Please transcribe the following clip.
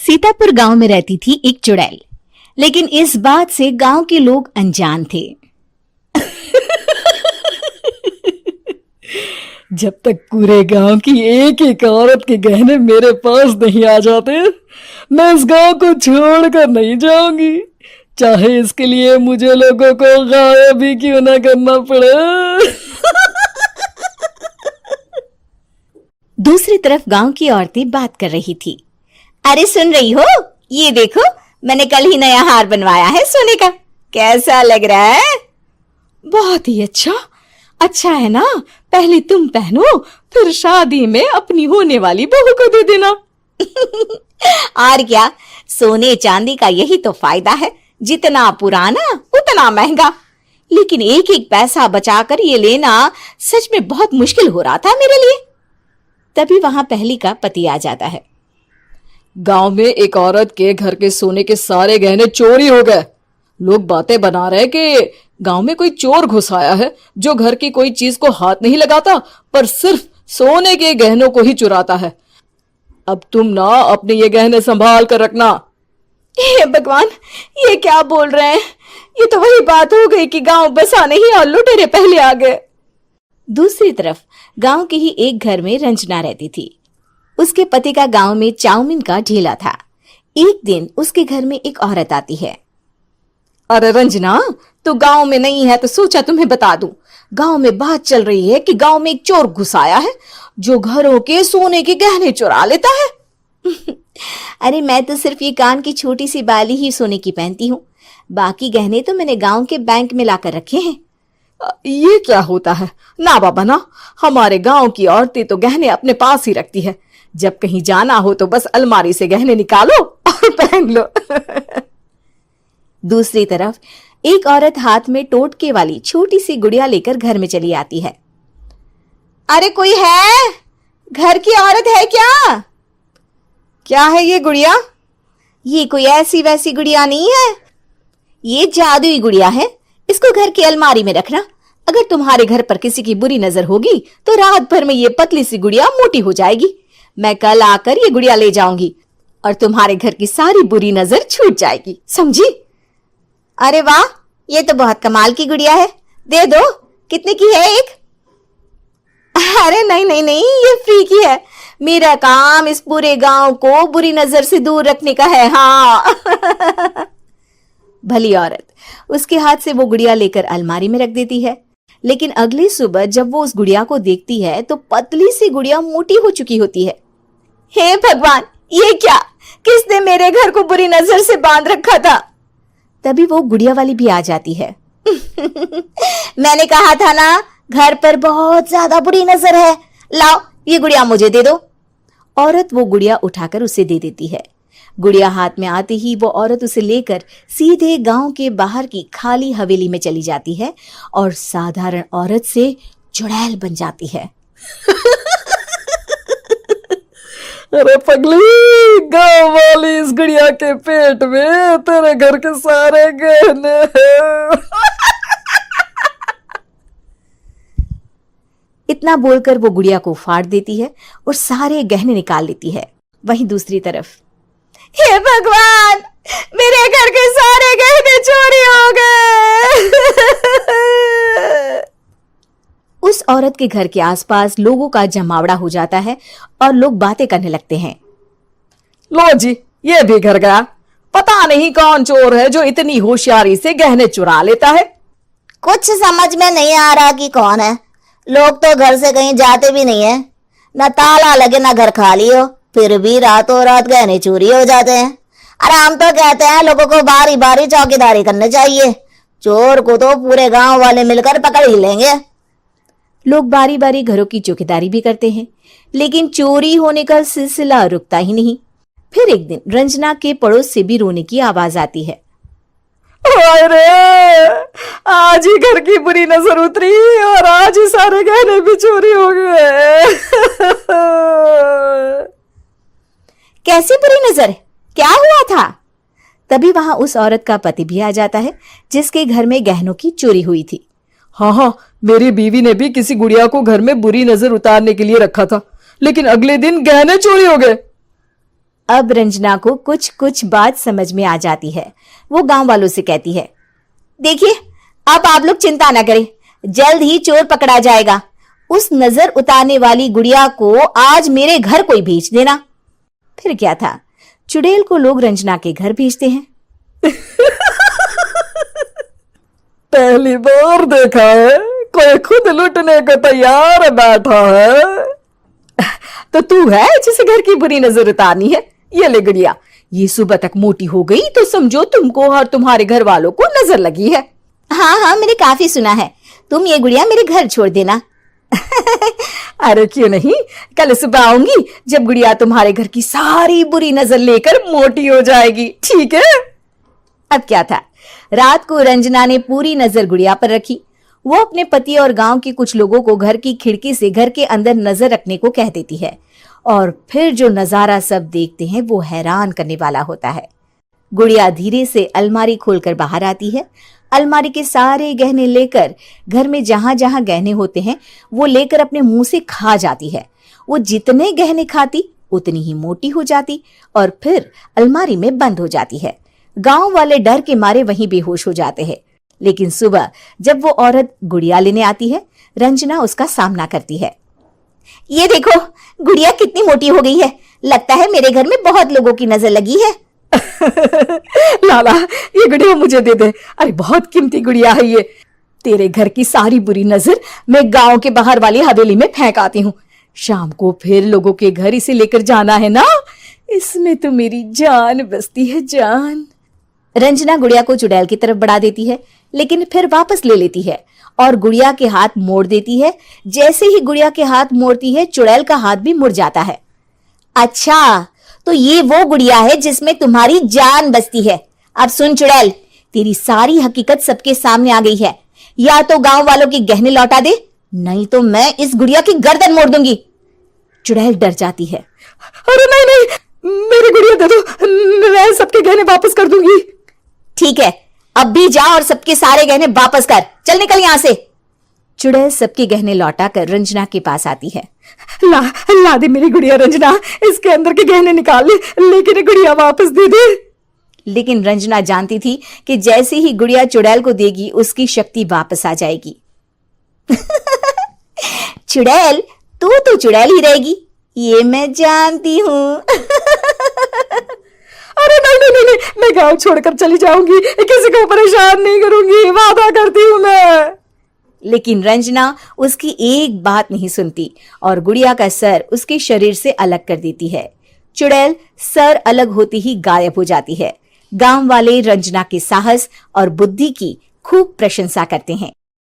सीतापुर गांव में रहती थी एक चुड़ैल, लेकिन इस बात से गांव के लोग अनजान थे। जब तक पूरे गांव की एक एक औरत के गहने मेरे पास नहीं आ जाते, मैं इस गांव को छोड़कर नहीं जाऊंगी, चाहे इसके लिए मुझे लोगों को गायब भी क्यों ना करना पड़े। दूसरी तरफ गांव की औरतें बात कर रही थी। अरे सुन रही हो, ये देखो, मैंने कल ही नया हार बनवाया है सोने का, कैसा लग रहा है? बहुत ही अच्छा। अच्छा है ना, पहले तुम पहनो, फिर शादी में अपनी होने वाली बहू को दे देना। और क्या, सोने चांदी का यही तो फायदा है, जितना पुराना उतना महंगा। लेकिन एक एक पैसा बचाकर ये लेना सच में बहुत मुश्किल हो रहा था मेरे लिए। तभी वहां पहली का पति आ जाता है। गांव में एक औरत के घर के सोने के सारे गहने चोरी हो गए। लोग बातें बना रहे कि गांव में कोई चोर घुस आया है जो घर की कोई चीज को हाथ नहीं लगाता, पर सिर्फ सोने के गहनों को ही चुराता है। अब तुम ना अपने ये गहने संभाल कर रखना। हे भगवान, ये क्या बोल रहे हैं? ये तो वही बात हो गई कि गांव बसा नहीं और लुटेरे पहले आ गए। दूसरी तरफ गांव के ही एक घर में रंजना रहती थी। उसके पति का गांव में चाउमीन का ठेला था। एक दिन उसके घर में एक औरत आती है। अरे रंजना, तू गांव में नहीं है तो सोचा तुम्हें बता दूं। गांव में बात चल रही है कि गांव में एक चोर घुस आया है जो घरों के सोने के गहने चुरा लेता है। अरे मैं तो सिर्फ ये कान की छोटी सी बाली ही सोने की पहनती हूँ, बाकी गहने तो मैंने गांव के बैंक में लाकर रखे हैं। ये क्या होता है? ना बाबा ना, हमारे गांव की औरतें तो गहने अपने पास ही रखती है। जब कहीं जाना हो तो बस अलमारी से गहने निकालो और पहन लो। दूसरी तरफ एक औरत हाथ में टोटके वाली छोटी सी गुड़िया लेकर घर में चली आती है। अरे कोई है? घर की औरत है क्या? क्या है ये गुड़िया? ये कोई ऐसी वैसी गुड़िया नहीं है, ये जादुई गुड़िया है। इसको घर की अलमारी में रखना। अगर तुम्हारे घर पर किसी की बुरी नजर होगी तो रात भर में ये पतली सी गुड़िया मोटी हो जाएगी। मैं कल आकर ये गुड़िया ले जाऊंगी और तुम्हारे घर की सारी बुरी नजर छूट जाएगी, समझी? अरे वाह, ये तो बहुत कमाल की गुड़िया है, दे दो। कितने की है एक? अरे नहीं नहीं नहीं, ये फ्री की है। मेरा काम इस पूरे गांव को बुरी नजर से दूर रखने का है। हाँ। भली औरत उसके हाथ से वो गुड़िया लेकर अलमारी में रख देती है। लेकिन अगली सुबह जब वो उस गुड़िया को देखती है तो पतली सी गुड़िया मोटी हो चुकी होती है। हे भगवान, ये क्या? किसने मेरे घर को बुरी नजर से बांध रखा था? तभी वो गुड़िया वाली भी आ जाती है। मैंने कहा था ना, घर पर बहुत ज्यादा बुरी नजर है। लाओ, ये गुड़िया मुझे दे दो। औरत वो गुड़िया उठाकर उसे दे देती है। गुड़िया हाथ में आते ही वो औरत उसे लेकर सीधे गांव के बाहर की खाली हवेली में चली जाती है और साधारण औरत से चुड़ैल बन जाती है। अरे पगली, गांव वाली इस गुड़िया के पेट में तेरे घर के सारे गहने हैं। इतना बोलकर वो गुड़िया को फाड़ देती है और सारे गहने निकाल लेती है। वहीं दूसरी तरफ, हे भगवान, मेरे घर के सारे गहने चोरी हो गए। उस औरत के घर के आसपास लोगों का जमावड़ा हो जाता है और लोग बातें करने लगते हैं। लो जी, ये भी घर गया। पता नहीं कौन चोर है जो इतनी होशियारी से गहने चुरा लेता है। कुछ समझ में नहीं आ रहा कि कौन है। लोग तो घर से कहीं जाते भी नहीं है, न ताला लगे न घर खाली हो, फिर भी रातों रात गहने चोरी हो जाते हैं। अरे हम तो कहते हैं लोगों को बारी बारी चौकीदारी करनी चाहिए, चोर को तो पूरे गांव वाले मिलकर पकड़ ही लेंगे। लोग बारी बारी घरों की चौकीदारी भी करते हैं, लेकिन चोरी होने का सिलसिला रुकता ही नहीं। फिर एक दिन रंजना के पड़ोस से भी रोने की आवाज आती है। अरे आज ही घर की बुरी नजर उतरी और आज ही सारे गहने भी चोरी हो गए। कैसी बुरी नजर? क्या हुआ था? तभी वहां उस औरत का पति भी आ जाता है जिसके घर में गहनों की चोरी हुई थी। हाँ, मेरी बीवी ने भी किसी गुड़िया को घर में बुरी नजर उतारने के लिए रखा था, लेकिन अगले दिन गहने चोरी हो गए। अब रंजना को कुछ कुछ बात समझ में आ जाती है। वो गांव वालों से कहती है, देखिए अब आप लोग चिंता ना करें, जल्द ही चोर पकड़ा जाएगा। उस नजर उतारने वाली गुड़िया को आज मेरे घर कोई भेज देना। फिर क्या था, चुड़ैल को लोग रंजना के घर भेजते हैं। पहली बार देखा है कोई खुद लुटने को तैयार बैठा है। तो तू है जिसे घर की बुरी नजर उतारनी है? ये ले गुड़िया, ये सुबह तक मोटी हो गई तो समझो तुमको और तुम्हारे घर वालों को नजर लगी है। हाँ हाँ, मैंने काफी सुना है। तुम ये गुड़िया मेरे घर छोड़ देना। अरे क्यों नहीं, कल सुबह आऊंगी जब गुड़िया तुम्हारे घर की सारी बुरी नजर लेकर मोटी हो जाएगी, ठीक है? अब क्या था, रात को रंजना ने पूरी नजर गुड़िया पर रखी। वो अपने पति और गांव के कुछ लोगों को घर की खिड़की से घर के अंदर नजर रखने को कह देती है, और फिर जो नजारा सब देखते हैं वो हैरान करने वाला होता है। गुड़िया धीरे से अलमारी खोलकर बाहर आती है। अलमारी के सारे गहने लेकर घर में जहां जहां गहने होते हैं वो लेकर अपने मुंह से खा जाती है। वो जितने गहने खाती उतनी ही मोटी हो जाती और फिर अलमारी में बंद हो जाती है। गांव वाले डर के मारे वहीं बेहोश हो जाते हैं। लेकिन सुबह जब वो औरत गुड़िया लेने आती है, रंजना उसका सामना करती है। ये देखो, गुड़िया कितनी मोटी हो गई है। लगता है मेरे घर में बहुत लोगों की नजर लगी है। लाला, ये गुड़िया मुझे दे दे। अरे बहुत कीमती गुड़िया है ये। तेरे घर की सारी बुरी नजर मैं गांव के बाहर वाली हवेली में फेंक आती हूँ। शाम को फिर लोगों के घर इसे लेकर जाना है ना। इसमें तो मेरी जान बसती है, जान। रंजना गुड़िया को चुड़ैल की तरफ बढ़ा देती है, लेकिन फिर वापस ले लेती है और गुड़िया के हाथ मोड़ देती है। जैसे ही गुड़िया के हाथ मोड़ती है, चुड़ैल का हाथ भी मुड़ जाता है। अच्छा, तो ये वो गुड़िया है जिसमें तुम्हारी जान बसती है। अब सुन चुड़ैल, तेरी सारी हकीकत सबके सामने आ गई है। या तो गांव वालों के गहने लौटा दे, नहीं तो मैं इस गुड़िया की गर्दन मोड़ दूंगी। चुड़ैल डर जाती है। अरे नहीं नहीं, मेरी गुड़िया दे दो, मैं सबके गहने वापस कर दूंगी। ठीक है, अब भी जा और सबके सारे गहने वापस कर। चल निकल यहां से। चुड़ैल सबके गहने लौटाकर रंजना के पास आती है। ला दे मेरी गुड़िया रंजना, इसके अंदर के गहने निकाल ले, लेकिन गुड़िया वापस दे दे। लेकिन रंजना जानती थी कि जैसे ही गुड़िया चुड़ैल को देगी उसकी शक्ति वापस आ जाएगी। चुड़ैल, तू तो चुड़ैल ही रहेगी, ये मैं जानती हूँ। अरे नहीं नहीं नहीं, मैं गांव छोड़कर चली जाऊंगी, किसी को परेशान नहीं करूंगी, वादा करती हूँ मैं। लेकिन रंजना उसकी एक बात नहीं सुनती और गुड़िया का सर उसके शरीर से अलग कर देती है। चुड़ैल सर अलग होती ही गायब हो जाती है। गांव वाले रंजना के साहस और बुद्धि की खूब प्रशंसा करते हैं।